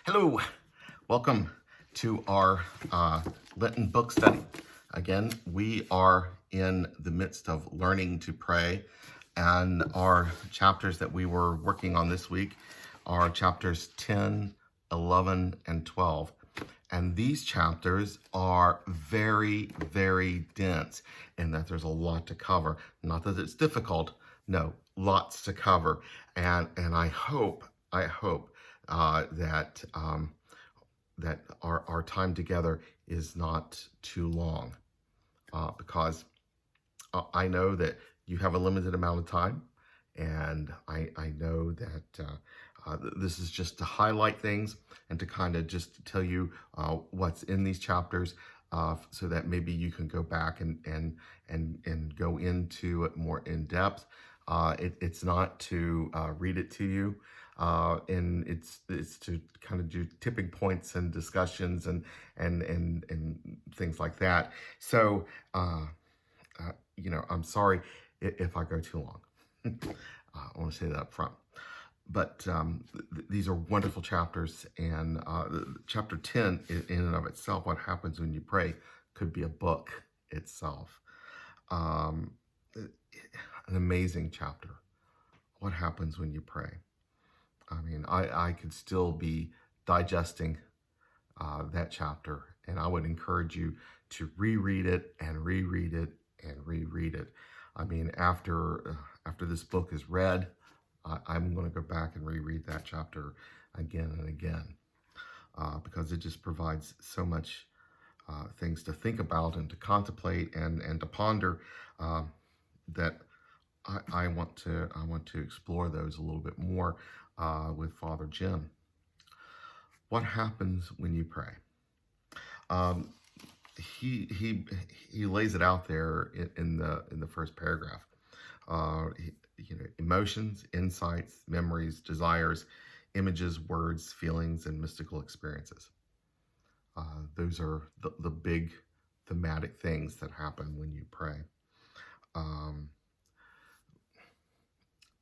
Hello, welcome to our Lenten book study. Again, we are in the midst of learning to pray, and our chapters that we were working on this week are chapters 10, 11, and 12. And these chapters are very, very dense in that there's a lot to cover. Not that it's difficult, no, lots to cover. And I hope that that our time together is not too long, because I know that you have a limited amount of time, and I know that this is just to highlight things and to kind of just tell you what's in these chapters, so that maybe you can go back and go into it more in depth. It's not to read it to you, and it's to kind of do tipping points and discussions and things like that. So I'm sorry if I go too long. I want to say that up front. But these are wonderful chapters, and chapter 10 in and of itself, what happens when you pray, could be a book itself. An amazing chapter. What happens when you pray? I mean, I could still be digesting that chapter, and I would encourage you to reread it and reread it and reread it. I mean, after this book is read, I'm going to go back and reread that chapter again and again, because it just provides so much things to think about and to contemplate and to ponder, that I want to explore those a little bit more with Father Jim. What happens when you pray? He lays it out there in the first paragraph. Emotions, insights, memories, desires, images, words, feelings, and mystical experiences. Those are the big thematic things that happen when you pray.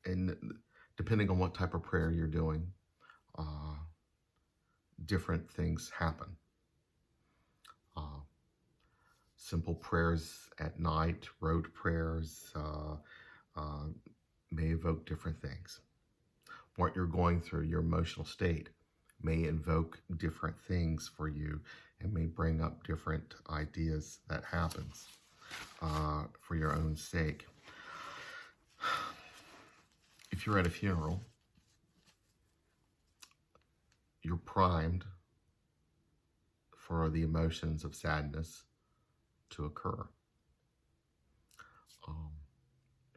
And depending on what type of prayer you're doing, different things happen. Simple prayers at night, rote prayers, may evoke different things. What you're going through, your emotional state, may invoke different things for you and may bring up different ideas that happens for your own sake. If you're at a funeral, you're primed for the emotions of sadness to occur.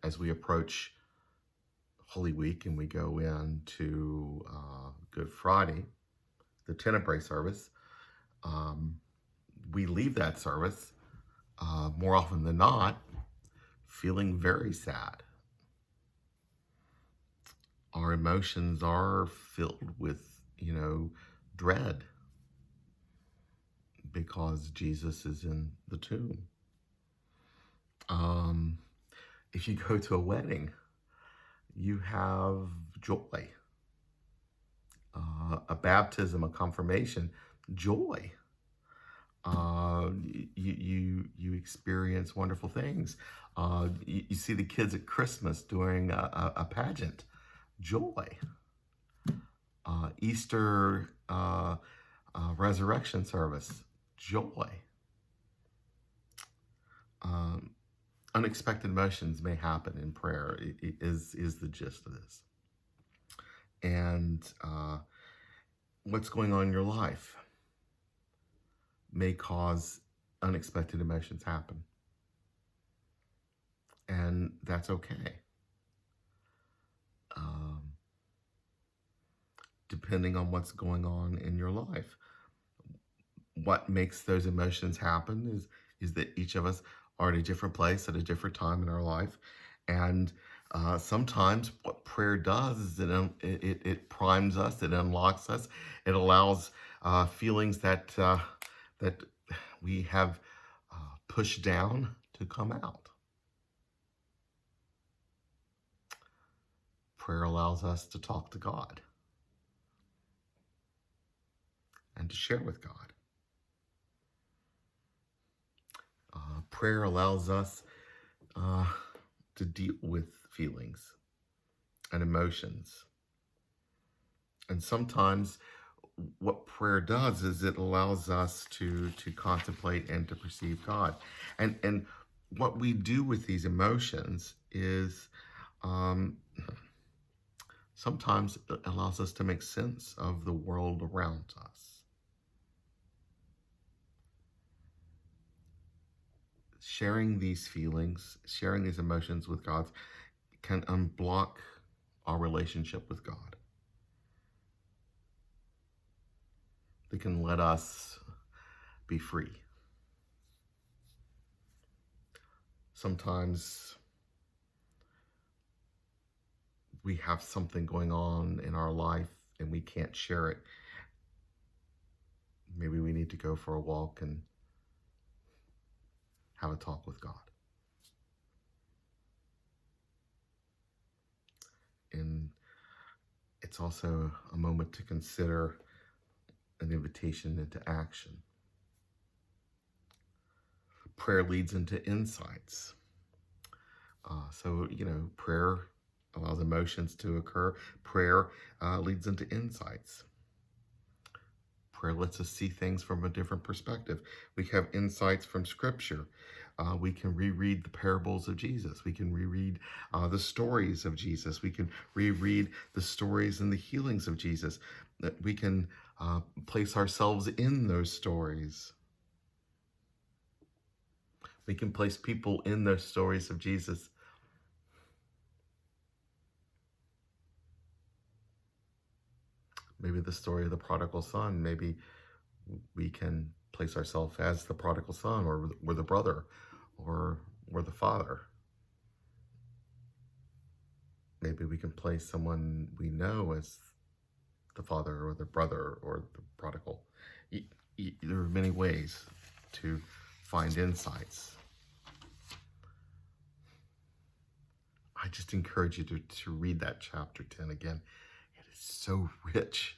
As we approach Holy Week and we go into Good Friday, the Tenebrae service, we leave that service more often than not feeling very sad. Our emotions are filled with, dread, because Jesus is in the tomb. If you go to a wedding, you have joy. A baptism, a confirmation, joy. You experience wonderful things. You see the kids at Christmas during a pageant, joy. Easter resurrection service, joy. Unexpected emotions may happen in prayer, is the gist of this. And what's going on in your life may cause unexpected emotions happen. And that's okay. Depending on what's going on in your life. What makes those emotions happen is that each of us are at a different place at a different time in our life. And sometimes what prayer does is it primes us, it unlocks us, it allows feelings that we have pushed down to come out. Prayer allows us to talk to God. and to share with God. Prayer allows us to deal with feelings and emotions. And sometimes what prayer does is it allows us to contemplate and to perceive God. And what we do with these emotions is sometimes it allows us to make sense of the world around us. Sharing these feelings, sharing these emotions with God can unblock our relationship with God. They can let us be free. Sometimes we have something going on in our life and we can't share it. Maybe we need to go for a walk and have a talk with God. And it's also a moment to consider an invitation into action. Prayer leads into insights. Prayer allows emotions to occur. Prayer leads into insights. Prayer lets us see things from a different perspective. We have insights from Scripture. We can reread the parables of Jesus. We can reread the stories of Jesus. We can reread the stories and the healings of Jesus. That we can place ourselves in those stories. We can place people in those stories of Jesus. Maybe the story of the prodigal son. Maybe we can place ourselves as the prodigal son, or we're the brother, or we're the father. Maybe we can place someone we know as the father or the brother or the prodigal. There are many ways to find insights. I just encourage you to read that chapter 10 again. It is so rich,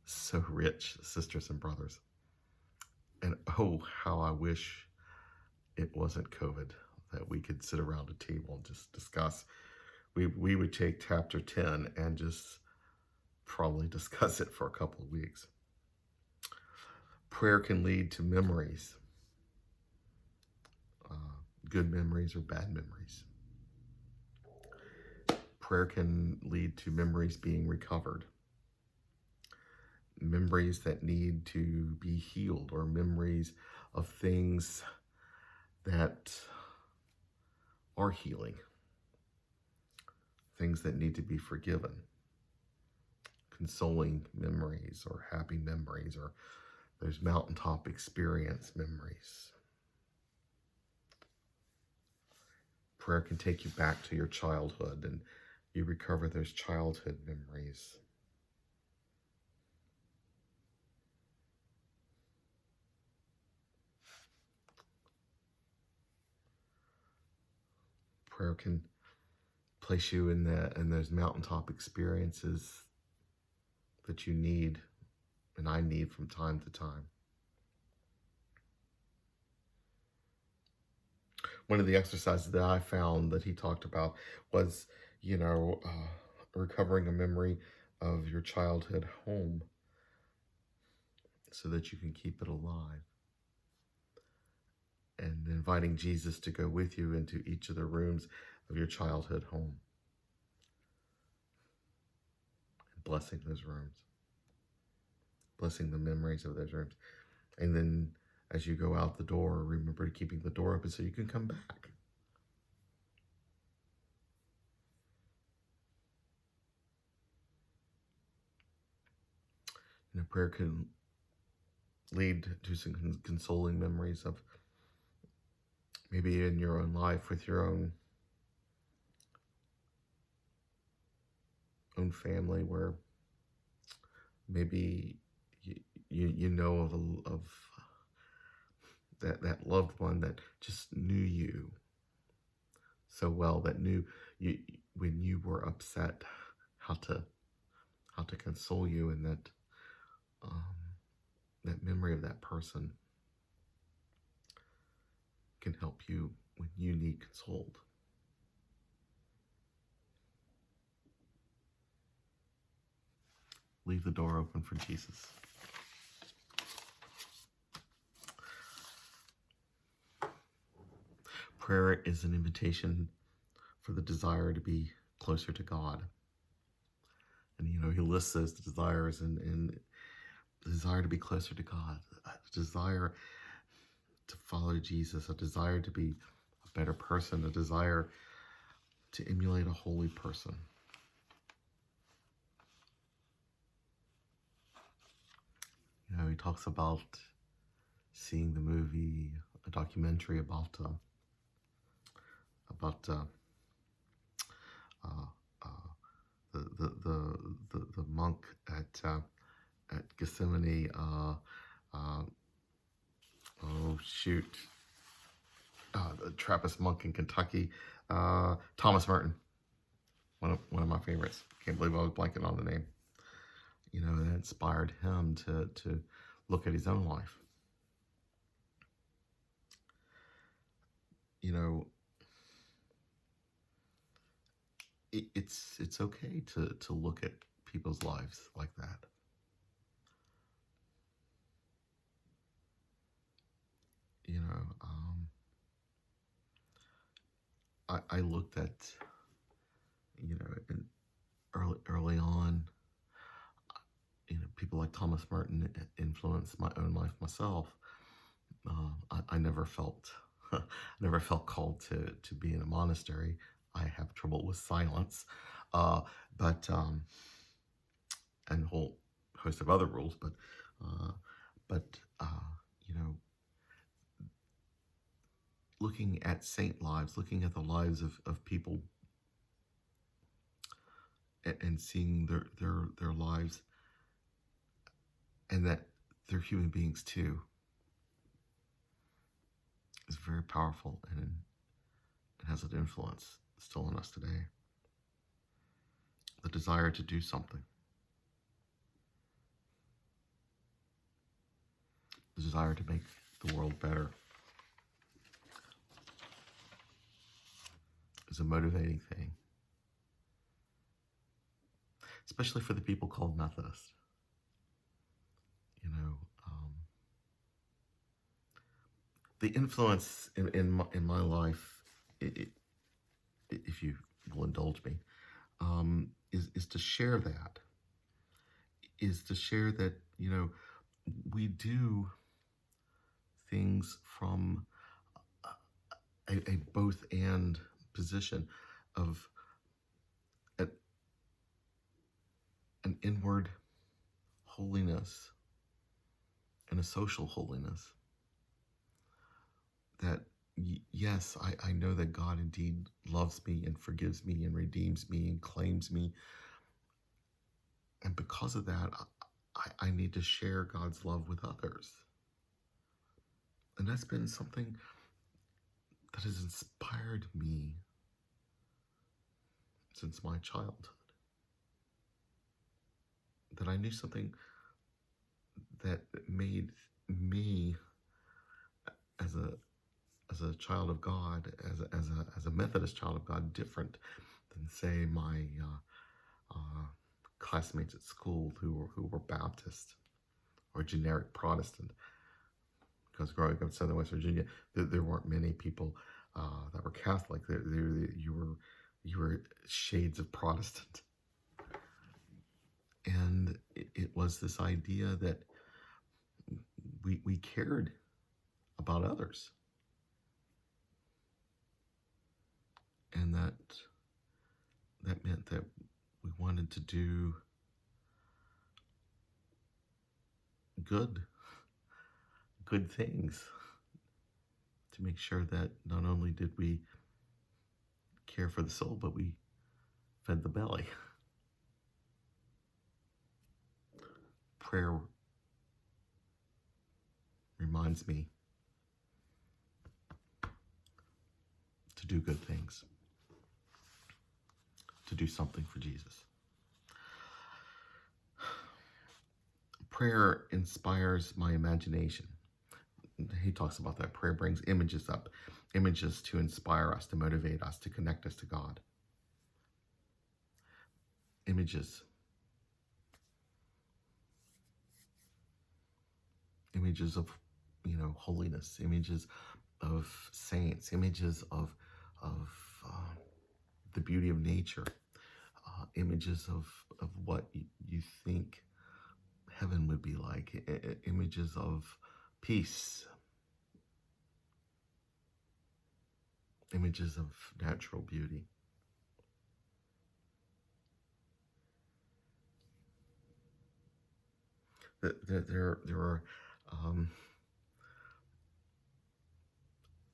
sisters and brothers. And oh, how I wish it wasn't COVID, that we could sit around a table and just discuss. We would take chapter 10 and just probably discuss it for a couple of weeks. Prayer can lead to memories, good memories or bad memories. Prayer can lead to memories being recovered, memories that need to be healed, or memories of things that are healing, things that need to be forgiven, consoling memories or happy memories, or those mountaintop experience memories. Prayer can take you back to your childhood and you recover those childhood memories. Prayer can place you in those mountaintop experiences that you need and I need from time to time. One of the exercises that I found that he talked about was, recovering a memory of your childhood home so that you can keep it alive. And inviting Jesus to go with you into each of the rooms of your childhood home. And blessing those rooms. Blessing the memories of those rooms. And then as you go out the door, remember keeping the door open so you can come back. Prayer can lead to some consoling memories of maybe in your own life with your own family, where maybe you know of that loved one that just knew you so well, that knew you when you were upset, how to console you, and that that memory of that person can help you when you need consoled. Leave the door open for Jesus. Prayer is an invitation for the desire to be closer to God. And, he lists those desires and the desire to be closer to God, a desire to follow Jesus, a desire to be a better person, a desire to emulate a holy person. He talks about seeing the movie, a documentary about the monk at Gethsemane. The Trappist monk in Kentucky, Thomas Merton, one of my favorites. Can't believe I was blanking on the name. That inspired him to look at his own life. It's okay to look at people's lives like that. I looked at, early on, people like Thomas Merton influenced my own life myself. I never felt called to be in a monastery. I have trouble with silence, but and a whole host of other rules. But looking at saint lives, looking at the lives of people, and seeing their lives, and that they're human beings too, is very powerful, and it has an influence still on us today. The desire to do something. The desire to make the world better is a motivating thing, especially for the people called Methodists. The influence in my life, if you will indulge me, is to share that. Is to share that, we do things from a both and position of an inward holiness and a social holiness. That, yes, I know that God indeed loves me and forgives me and redeems me and claims me. And because of that, I need to share God's love with others. And that's been something that has inspired me since my childhood. That I knew something that made me, as a child of God, as a Methodist child of God, different than, say, my classmates at school who were Baptist or generic Protestant. Because growing up in Southern West Virginia, there weren't many people that were Catholic. You were shades of Protestant, and it was this idea that we cared about others, and that meant that we wanted to do good things to make sure that not only did we care for the soul, but we fed the belly. Prayer reminds me to do good things, to do something for Jesus. Prayer inspires my imagination. He talks about that. Prayer brings images up, images to inspire us, to motivate us, to connect us to God. Images. Images of, holiness, images of saints, images of the beauty of nature, images of what you think heaven would be like, images of peace, images of natural beauty. There are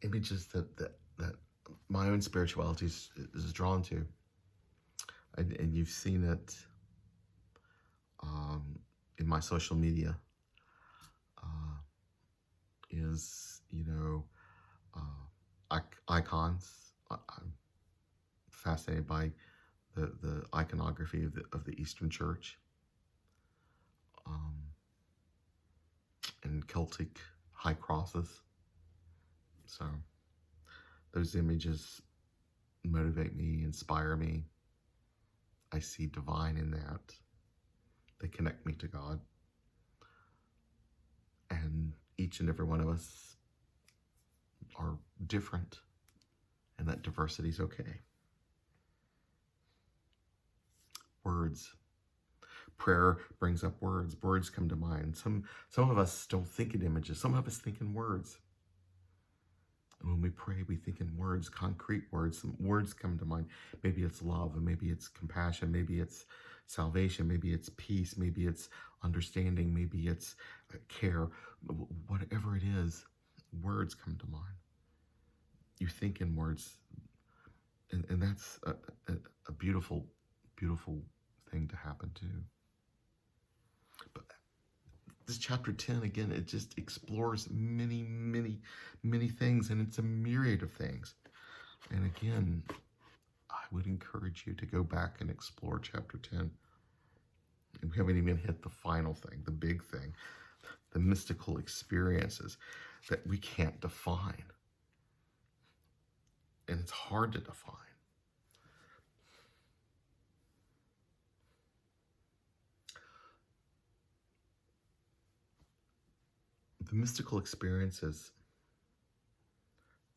images that my own spirituality is drawn to, and you've seen it in my social media. Is icons. I'm fascinated by the iconography of the Eastern Church, and Celtic high crosses. So those images motivate me, inspire me. I see divine in that. They connect me to God. And each and every one of us are different, and that diversity is okay. Words. Prayer brings up words. Words come to mind. Some of us don't think in images. Some of us think in words. And when we pray, we think in words, concrete words. Some words come to mind. Maybe it's love, and maybe it's compassion, maybe it's salvation, maybe it's peace, maybe it's understanding, maybe it's care. Whatever it is, words come to mind. You think in words, and that's a beautiful, beautiful thing to happen too. But this chapter 10, again, it just explores many, many, many things, and it's a myriad of things. And again, I would encourage you to go back and explore chapter 10. And we haven't even hit the final thing, the big thing, the mystical experiences that we can't define. And it's hard to define. The mystical experiences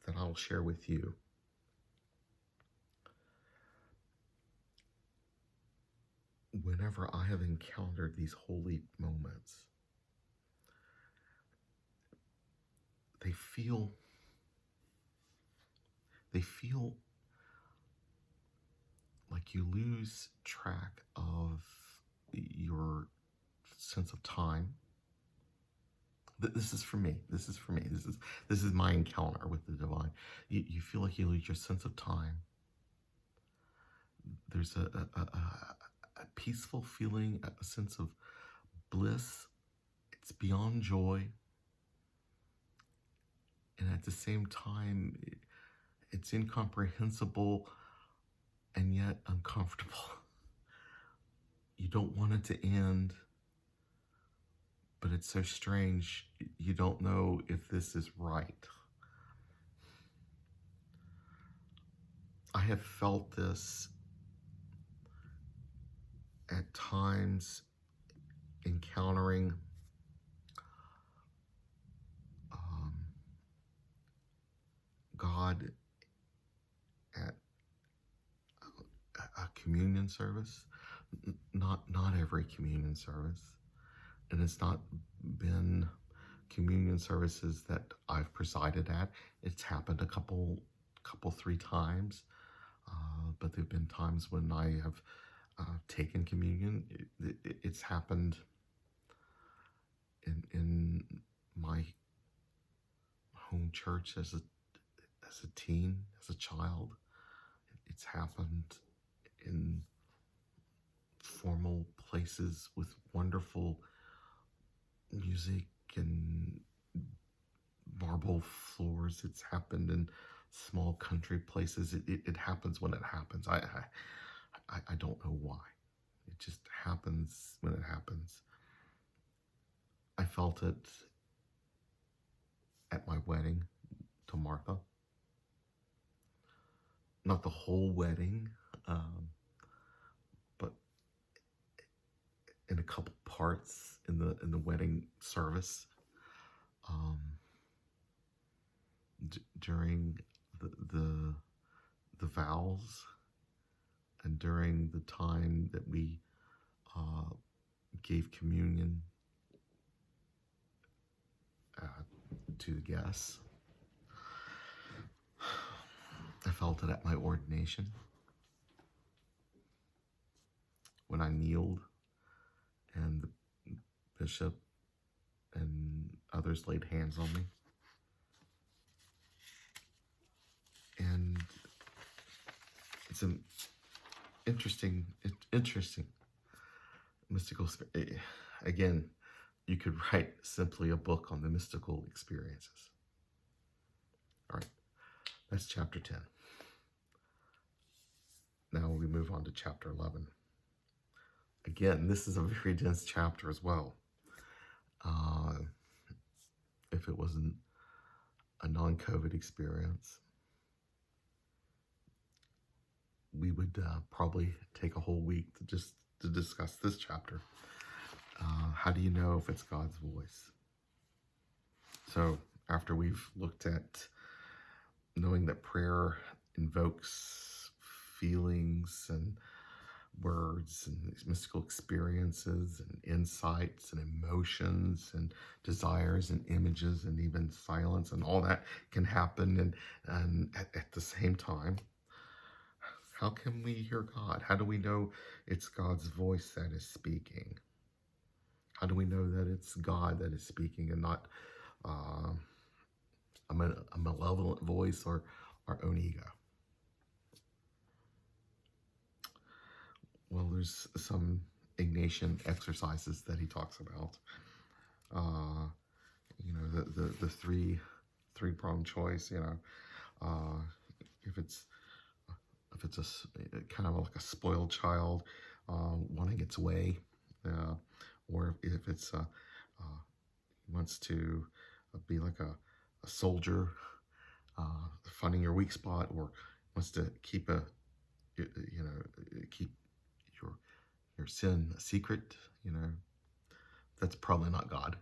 that I'll share with you whenever I have encountered these holy moments, they feel like you lose track of your sense of time. This is for me. This is my encounter with the divine. You feel like you lose your sense of time. There's a peaceful feeling, a sense of bliss. It's beyond joy. And at the same time, it's incomprehensible and yet uncomfortable. You don't want it to end, but it's so strange. You don't know if this is right. I have felt this at times encountering God at a communion service. Not every communion service, and it's not been communion services that I've presided at. It's happened a couple, 3 times, but there've been times when I have taken communion. It's happened in my home church as a teen, as a child. It's happened in formal places with wonderful music and marble floors. It's happened in small country places. It happens when it happens. I don't know why. It just happens when it happens. felt it at my wedding to Martha. Not the whole wedding, but in a couple parts in the wedding service, during the vows, and during the time that we gave communion to the guests. I felt it at my ordination when I kneeled and the bishop and others laid hands on me. And it's an interesting mystical. Again, you could write simply a book on the mystical experiences. All right, that's chapter 10. Now we move on to chapter 11. Again, this is a very dense chapter as well. If it wasn't a non-COVID experience, we would probably take a whole week to discuss this chapter. How do you know if it's God's voice? So after we've looked at knowing that prayer invokes feelings and words and these mystical experiences and insights and emotions and desires and images and even silence and all that can happen and at the same time, how can we hear God? How do we know it's God's voice that is speaking? How do we know that it's God that is speaking and not a malevolent voice or our own ego? Well, there's some Ignatian exercises that he talks about. The three-pronged choice. If it's a kind of like a spoiled child wanting its way, or if it's wants to be like a soldier, finding your weak spot, or wants to keep keep your sin a secret, that's probably not God.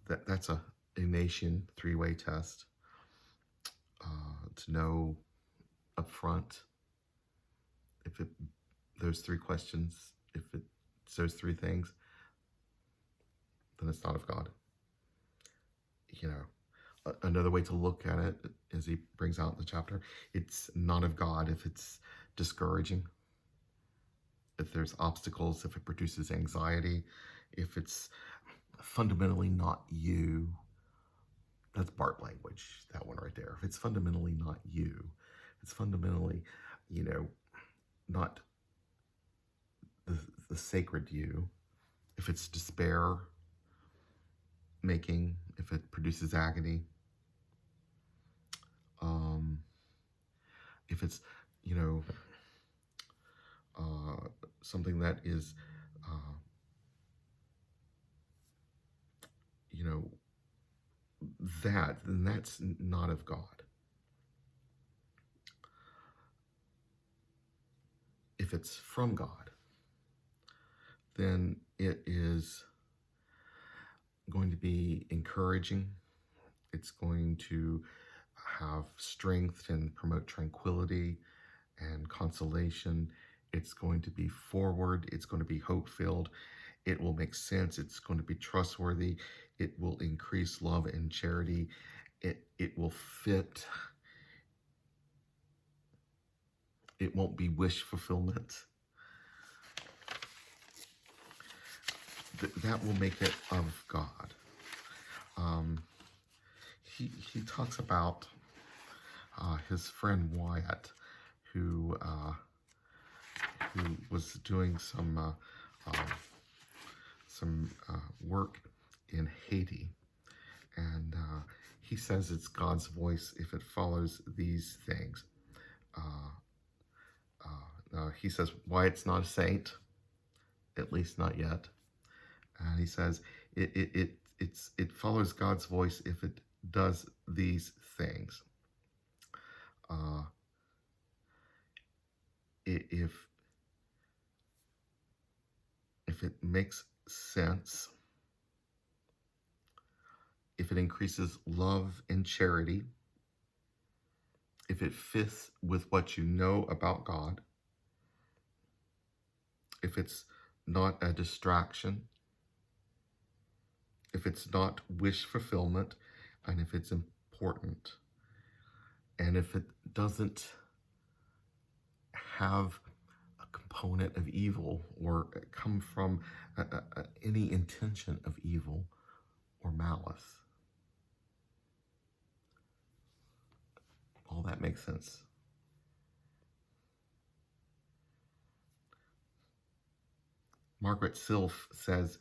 That's a Ignatian three-way test to know up front if those three questions, if it's those three things, then it's not of God. Another way to look at it, as he brings out in the chapter, it's not of God if it's discouraging, if there's obstacles, if it produces anxiety, if it's fundamentally not you. That's Bart language, that one right there. If it's fundamentally not you, it's fundamentally, not the sacred you. If it's despair making, if it produces agony, if it's, something that is, then that's not of God. If it's from God, then it is going to be encouraging. It's going to have strength and promote tranquility and consolation. It's going to be forward. It's going to be hope-filled. It will make sense. It's going to be trustworthy. It will increase love and charity. It will fit. It won't be wish fulfillment. That will make it of God. He talks about his friend Wyatt, who was doing some work in Haiti, and he says it's God's voice if it follows these things. he says why it's not a saint, at least not yet. And he says it follows God's voice if it does these things. If it makes sense, if it increases love and charity, if it fits with what you know about God, if it's not a distraction, if it's not wish fulfillment, and if it's important, and if it doesn't have a component of evil or come from any intention of evil or malice. All that makes sense. Margaret Silf says,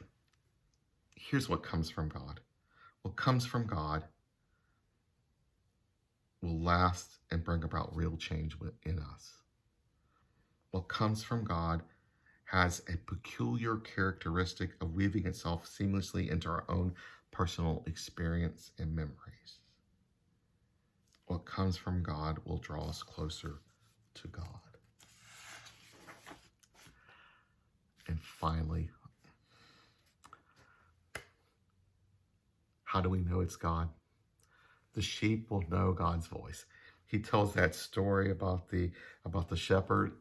here's what comes from God. What comes from God will last and bring about real change within us. What comes from God has a peculiar characteristic of weaving itself seamlessly into our own personal experience and memories. What comes from God will draw us closer to God. And finally, how do we know it's God? The sheep will know God's voice. He tells that story about the shepherd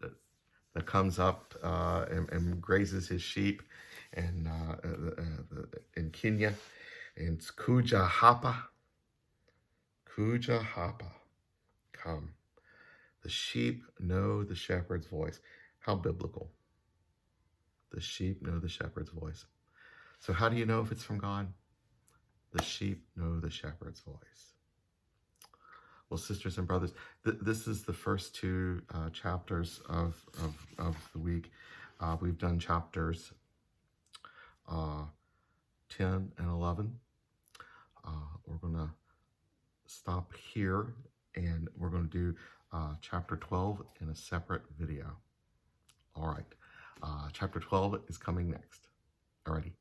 that comes up and grazes his sheep in Kenya. And it's Kuja Hapa. Kuja Hapa. Come. The sheep know the shepherd's voice. How biblical. The sheep know the shepherd's voice. So how do you know if it's from God? The sheep know the shepherd's voice. Well, sisters and brothers, this is the first two chapters of the week. We've done chapters 10 and 11. We're going to stop here, and we're going to do chapter 12 in a separate video. All right. Chapter 12 is coming next. Alrighty.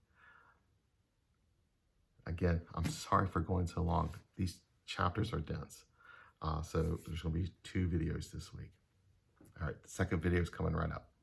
Again, I'm sorry for going so long. These chapters are dense. So there's going to be 2 videos this week. All right, the second video is coming right up.